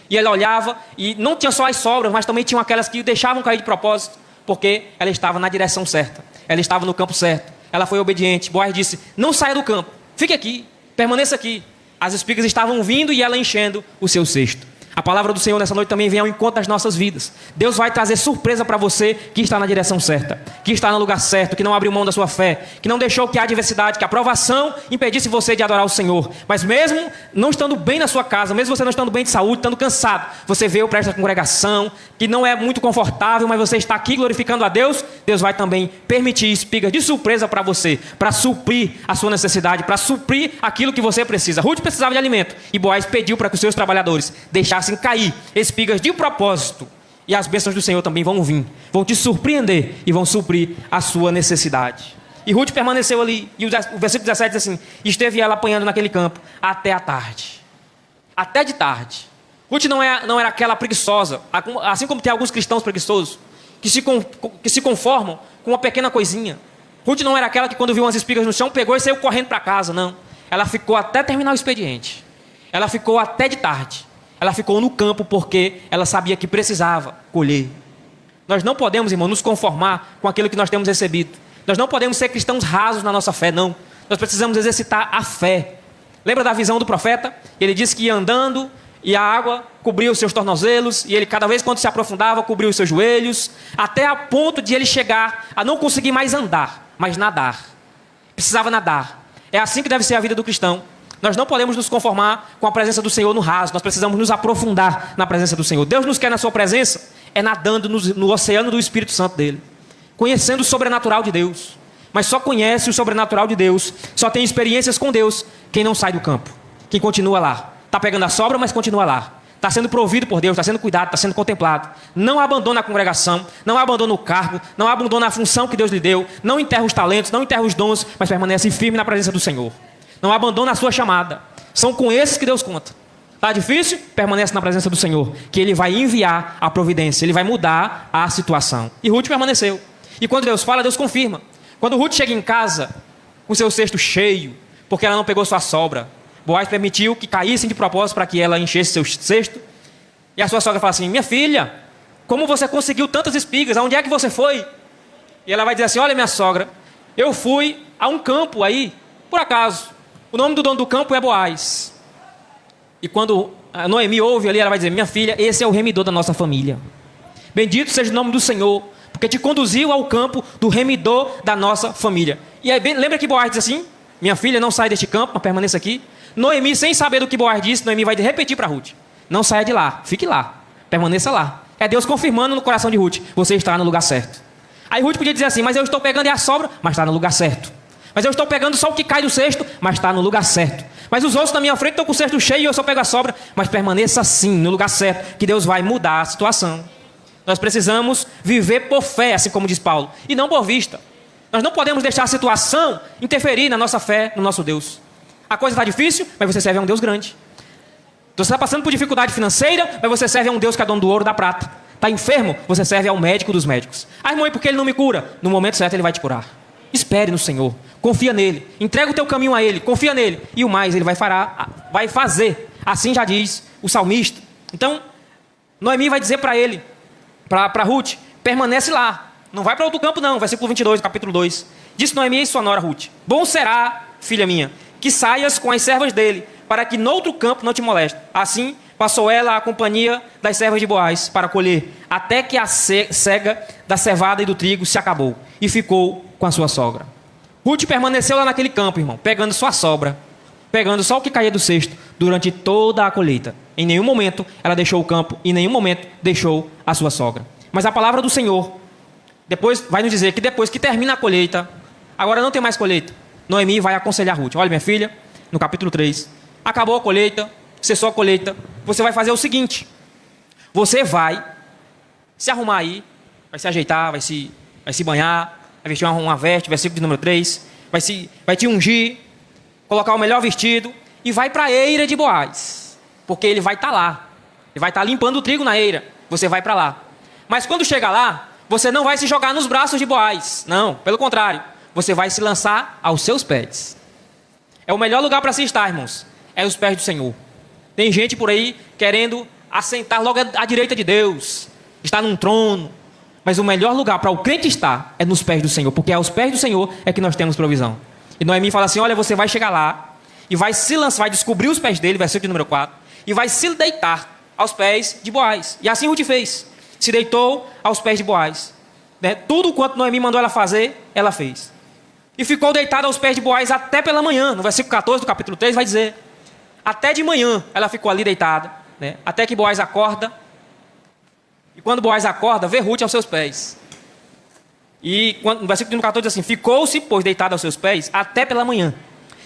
A: E ela olhava, e não tinha só as sobras, mas também tinham aquelas que deixavam cair de propósito, porque ela estava na direção certa. Ela estava no campo certo. Ela foi obediente. Boaz disse: não saia do campo, fique aqui, permaneça aqui. As espigas estavam vindo e ela enchendo o seu cesto. A palavra do Senhor nessa noite também vem ao encontro das nossas vidas. Deus vai trazer surpresa para você que está na direção certa, que está no lugar certo, que não abriu mão da sua fé, que não deixou que a adversidade, que a provação impedisse você de adorar o Senhor. Mas mesmo não estando bem na sua casa, mesmo você não estando bem de saúde, estando cansado, você veio para esta congregação, que não é muito confortável, mas você está aqui glorificando a Deus. Deus vai também permitir espigas de surpresa para você, para suprir a sua necessidade, para suprir aquilo que você precisa. Ruth precisava de alimento, e Boaz pediu para que os seus trabalhadores deixassem cair espigas de propósito. E as bênçãos do Senhor também vão vir, vão te surpreender e vão suprir a sua necessidade. E Ruth permaneceu ali, e o versículo 17 diz assim: esteve ela apanhando naquele campo até a tarde. Até de tarde. Ruth não era aquela preguiçosa, assim como tem alguns cristãos preguiçosos, que se conformam com uma pequena coisinha. Ruth não era aquela que, quando viu umas espigas no chão, pegou e saiu correndo para casa, não. Ela ficou até terminar o expediente. Ela ficou até de tarde. Ela ficou no campo porque ela sabia que precisava colher. Nós não podemos, irmão, nos conformar com aquilo que nós temos recebido. Nós não podemos ser cristãos rasos na nossa fé, não. Nós precisamos exercitar a fé. Lembra da visão do profeta? Ele disse que ia andando e a água cobria os seus tornozelos, e ele, cada vez quando se aprofundava, cobria os seus joelhos, até a ponto de ele chegar a não conseguir mais andar, mas nadar. Precisava nadar. É assim que deve ser a vida do cristão. Nós não podemos nos conformar com a presença do Senhor no raso. Nós precisamos nos aprofundar na presença do Senhor. Deus nos quer na sua presença, nadando no oceano do Espírito Santo dele, conhecendo o sobrenatural de Deus. Mas só conhece o sobrenatural de Deus, só tem experiências com Deus quem não sai do campo, quem continua lá. Está pegando a sobra, mas continua lá. Está sendo provido por Deus, está sendo cuidado, está sendo contemplado. Não abandona a congregação, não abandona o cargo, não abandona a função que Deus lhe deu, não enterra os talentos, não enterra os dons, mas permanece firme na presença do Senhor. Não abandona a sua chamada. São com esses que Deus conta. Está difícil? Permanece na presença do Senhor, que Ele vai enviar a providência, Ele vai mudar a situação. E Ruth permaneceu. E quando Deus fala, Deus confirma. Quando Ruth chega em casa, com seu cesto cheio, porque ela não pegou sua sobra, Boaz permitiu que caíssem de propósito para que ela enchesse seu cesto. E a sua sogra fala assim: minha filha, como você conseguiu tantas espigas? Aonde é que você foi? E ela vai dizer assim: olha, minha sogra, eu fui a um campo aí, por acaso. O nome do dono do campo é Boaz. E quando a Noemi ouve ali, ela vai dizer: minha filha, esse é o remidor da nossa família. Bendito seja o nome do Senhor, porque te conduziu ao campo do remidor da nossa família. E aí, lembra que Boaz diz assim: minha filha, não sai deste campo, mas permaneça aqui. Noemi, sem saber do que Boaz disse, Noemi vai repetir para Ruth: não saia de lá, fique lá, permaneça lá. É Deus confirmando no coração de Ruth: você está no lugar certo. Aí Ruth podia dizer assim: mas eu estou pegando a sobra, mas está no lugar certo. Mas eu estou pegando só o que cai do cesto, mas está no lugar certo. Mas os outros na minha frente estão com o cesto cheio e eu só pego a sobra. Mas permaneça assim, no lugar certo, que Deus vai mudar a situação. Nós precisamos viver por fé, assim como diz Paulo, e não por vista. Nós não podemos deixar a situação interferir na nossa fé, no nosso Deus. A coisa está difícil, mas você serve a um Deus grande. Você está passando por dificuldade financeira, mas você serve a um Deus que é dono do ouro e da prata. Está enfermo, você serve ao médico dos médicos. Ah, irmão, e por que ele não me cura? No momento certo ele vai te curar. Espere no Senhor, confia nele, entrega o teu caminho a ele, confia nele, e o mais ele vai fazer. Assim já diz o salmista. Então, Noemi vai dizer para ele, para Ruth: permanece lá, não vai para outro campo não. Versículo 22, capítulo 2. Disse Noemi em sua nora Ruth: bom será, filha minha, que saias com as servas dele, para que noutro campo não te moleste. Assim passou ela a companhia das servas de Boaz para colher, até que a cega da cevada e do trigo se acabou, e ficou com a sua sogra. Ruth permaneceu lá naquele campo, irmão, pegando sua sobra, pegando só o que caía do cesto, durante toda a colheita. Em nenhum momento ela deixou o campo, em nenhum momento deixou a sua sogra. Mas a palavra do Senhor depois vai nos dizer que depois que termina a colheita, agora não tem mais colheita, Noemi vai aconselhar Ruth: olha, minha filha, no capítulo 3, acabou a colheita, cessou a colheita, você vai fazer o seguinte: você vai se arrumar aí, vai se ajeitar, vai se banhar, vai vestir uma veste, versículo de número 3, vai te ungir, colocar o melhor vestido e vai para a eira de Boaz, porque ele vai estar lá, ele vai estar limpando o trigo na eira, você vai para lá. Mas quando chegar lá, você não vai se jogar nos braços de Boaz, não, pelo contrário, você vai se lançar aos seus pés. É o melhor lugar para se estar, irmãos, é os pés do Senhor. Tem gente por aí querendo assentar logo à direita de Deus, estar num trono. Mas o melhor lugar para o crente estar é nos pés do Senhor, porque aos pés do Senhor é que nós temos provisão. E Noemi fala assim: olha, você vai chegar lá e vai se lançar, vai descobrir os pés dele, versículo número 4, e vai se deitar aos pés de Boaz. E assim Ruth fez, se deitou aos pés de Boaz, né? Tudo quanto Noemi mandou ela fazer, ela fez. E ficou deitada aos pés de Boaz até pela manhã. No versículo 14 do capítulo 3 vai dizer: até de manhã ela ficou ali deitada, né? Até que Boaz acorda. E quando Boaz acorda, vê Ruth aos seus pés. E no versículo 14 diz assim: ficou-se, pois, deitada aos seus pés até pela manhã.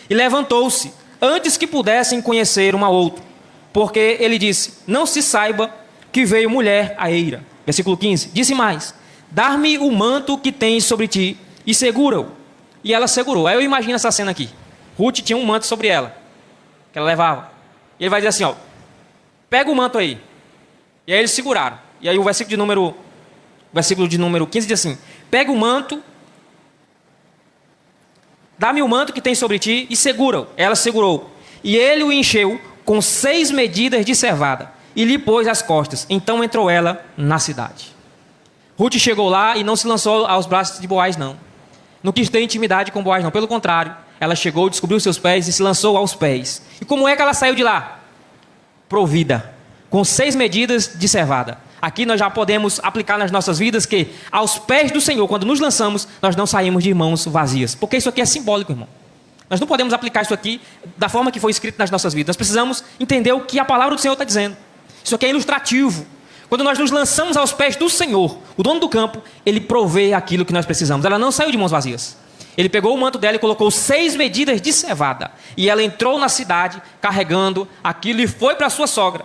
A: E levantou-se, antes que pudessem conhecer uma outra. Porque ele disse: não se saiba que veio mulher à eira. Versículo 15. Disse mais: dar-me o manto que tens sobre ti e segura-o. E ela segurou. Aí eu imagino essa cena aqui. Ruth tinha um manto sobre ela, que ela levava. E ele vai dizer assim, ó, pega o manto aí. E aí eles seguraram. E aí o versículo de número 15 diz assim: pega o manto, dá-me o manto que tem sobre ti e segura-o. Ela segurou. E ele o encheu com 6 medidas de cevada e lhe pôs as costas. Então entrou ela na cidade. Ruth chegou lá e não se lançou aos braços de Boaz, não. Não quis ter intimidade com Boaz, não. Pelo contrário, ela chegou, descobriu seus pés e se lançou aos pés. E como é que ela saiu de lá? Provida, com 6 medidas de cevada. Aqui nós já podemos aplicar nas nossas vidas que aos pés do Senhor, quando nos lançamos, nós não saímos de mãos vazias. Porque isso aqui é simbólico, irmão. Nós não podemos aplicar isso aqui da forma que foi escrito nas nossas vidas. Nós precisamos entender o que a palavra do Senhor está dizendo. Isso aqui é ilustrativo. Quando nós nos lançamos aos pés do Senhor, o dono do campo, Ele provê aquilo que nós precisamos. Ela não saiu de mãos vazias. Ele pegou o manto dela e colocou 6 medidas de cevada. E ela entrou na cidade carregando aquilo e foi para a sua sogra.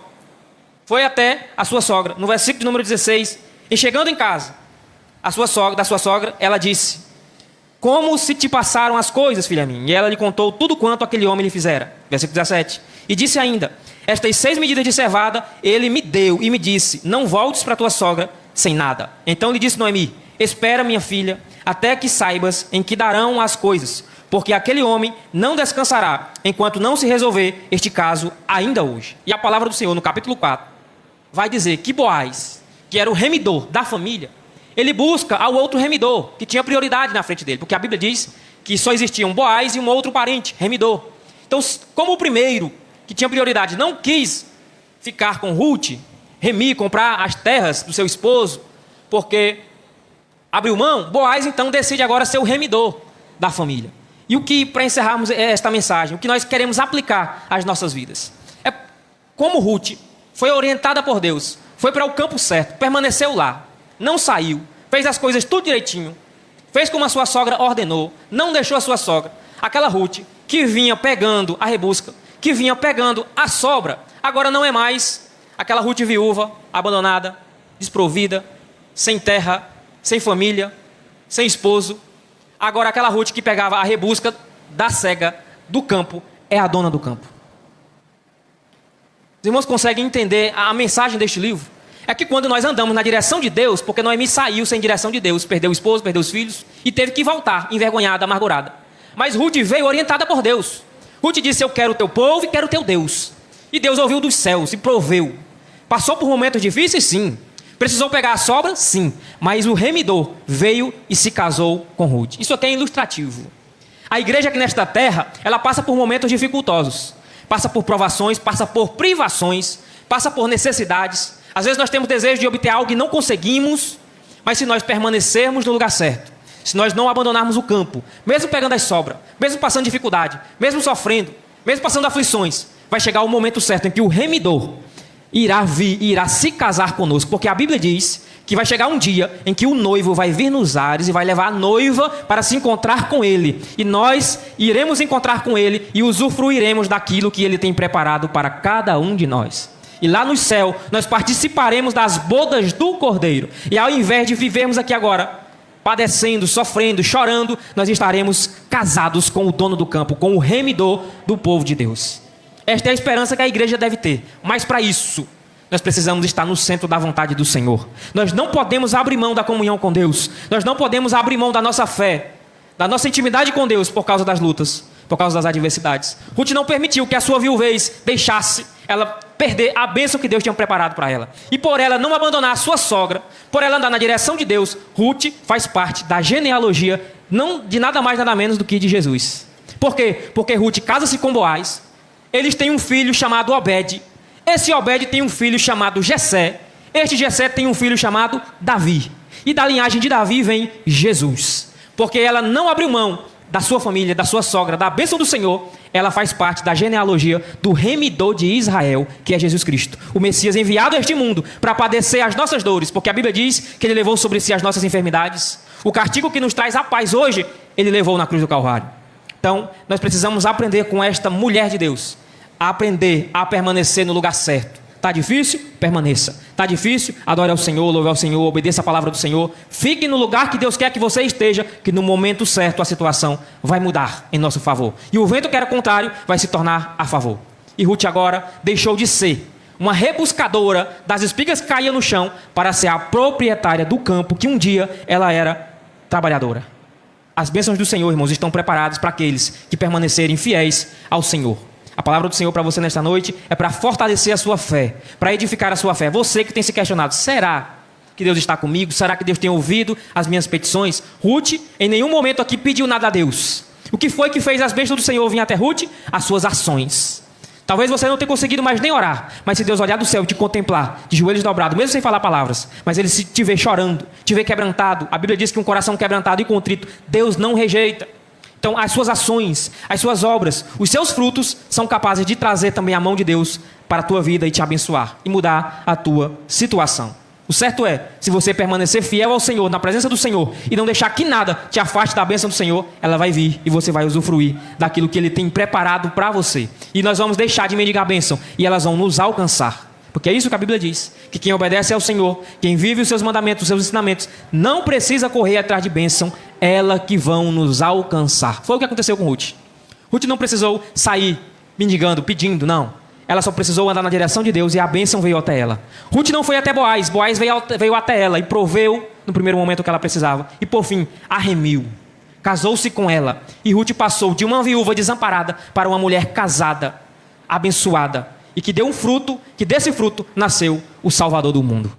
A: Foi até a sua sogra. No versículo de número 16, e chegando em casa, da sua sogra, ela disse: como se te passaram as coisas, filha minha? E ela lhe contou tudo quanto aquele homem lhe fizera. Versículo 17. E disse ainda: estas 6 medidas de cevada ele me deu e me disse: não voltes para tua sogra sem nada. Então lhe disse Noemi: espera, minha filha, até que saibas em que darão as coisas, porque aquele homem não descansará enquanto não se resolver este caso ainda hoje. E a palavra do Senhor no capítulo 4 vai dizer que Boaz, que era o remidor da família, ele busca ao outro remidor, que tinha prioridade na frente dele, porque a Bíblia diz que só existia um Boaz e um outro parente, remidor. Então, como o primeiro, que tinha prioridade, não quis ficar com Ruth, remir, comprar as terras do seu esposo, porque abriu mão, Boaz então decide agora ser o remidor da família. E o que, para encerrarmos esta mensagem, o que nós queremos aplicar às nossas vidas, é como Ruth foi orientada por Deus, foi para o campo certo, permaneceu lá, não saiu, fez as coisas tudo direitinho, fez como a sua sogra ordenou, não deixou a sua sogra, aquela Ruth que vinha pegando a rebusca, que vinha pegando a sobra, agora não é mais aquela Ruth viúva, abandonada, desprovida, sem terra, sem família, sem esposo. Agora aquela Ruth que pegava a rebusca da cega do campo é a dona do campo. Os irmãos conseguem entender a mensagem deste livro? É que quando nós andamos na direção de Deus, porque Noemi saiu sem direção de Deus, perdeu o esposo, perdeu os filhos e teve que voltar envergonhada, amargurada. Mas Ruth veio orientada por Deus. Ruth disse: eu quero o teu povo e quero o teu Deus. E Deus ouviu dos céus e proveu. Passou por momentos difíceis? Sim. Precisou pegar a sobra? Sim. Mas o remidor veio e se casou com Ruth. Isso aqui é ilustrativo. A igreja aqui nesta terra, ela passa por momentos dificultosos. Passa por provações, passa por privações, passa por necessidades. Às vezes nós temos desejo de obter algo e não conseguimos, mas se nós permanecermos no lugar certo, se nós não abandonarmos o campo, mesmo pegando as sobras, mesmo passando dificuldade, mesmo sofrendo, mesmo passando aflições, vai chegar o momento certo em que o remidor irá se casar conosco, porque a Bíblia diz que vai chegar um dia em que o noivo vai vir nos ares e vai levar a noiva para se encontrar com ele, e nós iremos encontrar com ele e usufruiremos daquilo que ele tem preparado para cada um de nós. E lá no céu nós participaremos das bodas do Cordeiro, e ao invés de vivermos aqui agora padecendo, sofrendo, chorando, nós estaremos casados com o dono do campo, com o remidor do povo de Deus. Esta é a esperança que a igreja deve ter. Mas para isso, nós precisamos estar no centro da vontade do Senhor. Nós não podemos abrir mão da comunhão com Deus. Nós não podemos abrir mão da nossa fé, da nossa intimidade com Deus por causa das lutas, por causa das adversidades. Ruth não permitiu que a sua viuvez deixasse ela perder a bênção que Deus tinha preparado para ela. E por ela não abandonar a sua sogra, por ela andar na direção de Deus, Ruth faz parte da genealogia, não de nada mais nada menos do que de Jesus. Por quê? Porque Ruth casa-se com Boaz. Eles têm um filho chamado Obed. Esse Obed tem um filho chamado Jessé. Este Jessé tem um filho chamado Davi. E da linhagem de Davi vem Jesus. Porque ela não abriu mão da sua família, da sua sogra, da bênção do Senhor. Ela faz parte da genealogia do remidor de Israel, que é Jesus Cristo. O Messias enviado a este mundo para padecer as nossas dores. Porque a Bíblia diz que ele levou sobre si as nossas enfermidades. O castigo que nos traz a paz hoje, ele levou na cruz do Calvário. Então, nós precisamos aprender com esta mulher de Deus, a aprender a permanecer no lugar certo, Está difícil? Permaneça. Está difícil? Adore ao Senhor, louve ao Senhor, obedeça a palavra do Senhor. Fique no lugar que Deus quer que você esteja, que no momento certo a situação vai mudar em nosso favor. E o vento que era contrário vai se tornar a favor. E Ruth agora deixou de ser uma rebuscadora das espigas que caíam no chão para ser a proprietária do campo que um dia ela era trabalhadora. As bênçãos do Senhor, irmãos, estão preparadas para aqueles que permanecerem fiéis ao Senhor. A palavra do Senhor para você nesta noite é para fortalecer a sua fé, para edificar a sua fé. Você que tem se questionado, será que Deus está comigo? Será que Deus tem ouvido as minhas petições? Ruth, em nenhum momento aqui pediu nada a Deus. O que foi que fez as bênçãos do Senhor vir até Ruth? As suas ações. Talvez você não tenha conseguido mais nem orar, mas se Deus olhar do céu e te contemplar, de joelhos dobrados, mesmo sem falar palavras, mas Ele se te vê chorando, te vê quebrantado. A Bíblia diz que um coração quebrantado e contrito, Deus não rejeita. Então, as suas ações, as suas obras, os seus frutos são capazes de trazer também a mão de Deus para a tua vida e te abençoar e mudar a tua situação. O certo é, se você permanecer fiel ao Senhor, na presença do Senhor, e não deixar que nada te afaste da bênção do Senhor, ela vai vir e você vai usufruir daquilo que Ele tem preparado para você. E nós vamos deixar de mendigar a bênção e elas vão nos alcançar. Porque é isso que a Bíblia diz, que quem obedece ao Senhor, quem vive os seus mandamentos, os seus ensinamentos, não precisa correr atrás de bênção, ela que vão nos alcançar. Foi o que aconteceu com Ruth. Ruth não precisou sair mendigando, pedindo, não. Ela só precisou andar na direção de Deus e a bênção veio até ela. Ruth não foi até Boaz, Boaz veio até ela e proveu no primeiro momento que ela precisava. E por fim, a remiu, casou-se com ela. E Ruth passou de uma viúva desamparada para uma mulher casada, abençoada. E que deu um fruto, que desse fruto nasceu o Salvador do mundo.